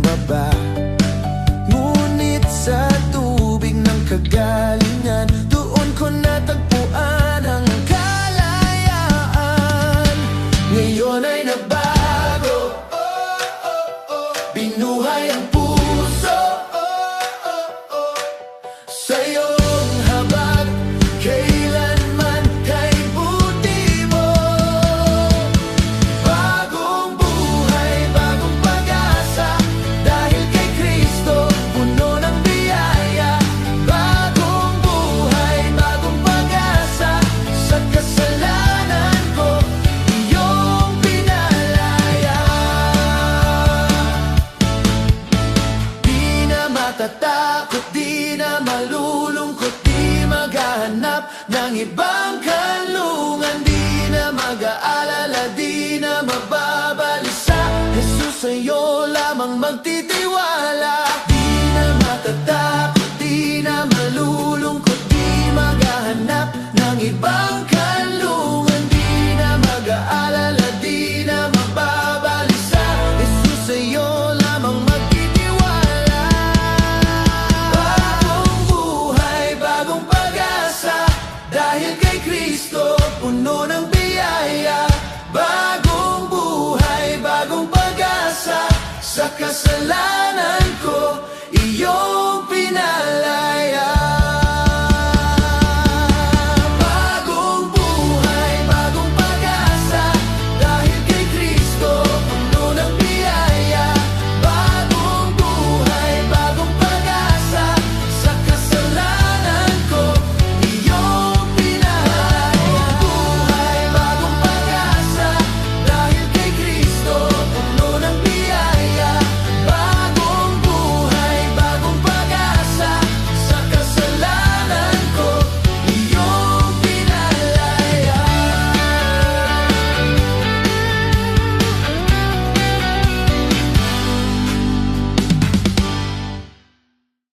bumaba. Ngunit sa tubig ng kagalingan, doon ko natagpuan ang kalayaan. Ngayon ay nabago, binuhay ang puso sa iyong habag, kailanman kay buti mo. Bagong buhay, bagong pag-asa, dahil kay Kristo puno ng biyaya. Bagong buhay, bagong pag-asa, sa kasalanan ko iyong pinalaya. Di na matatakot, di na malulungkot, di maghahanap ng ibang kanlungan, di na mag-aalala, di na mababalisa. Jesus, sa'yo lamang magtitiwala. Di na matatakot, di na malulungkot, di maghahanap ng ibang kanlungan, di na mag-aalala, di na mababalisa. Jesus, sa'yo lamang magtitiwala. Bagong buhay, bagong pag-asa, dahil kay Kristo puno ng biyaya. Bagong buhay, bagong pag-asa, sa kasalanan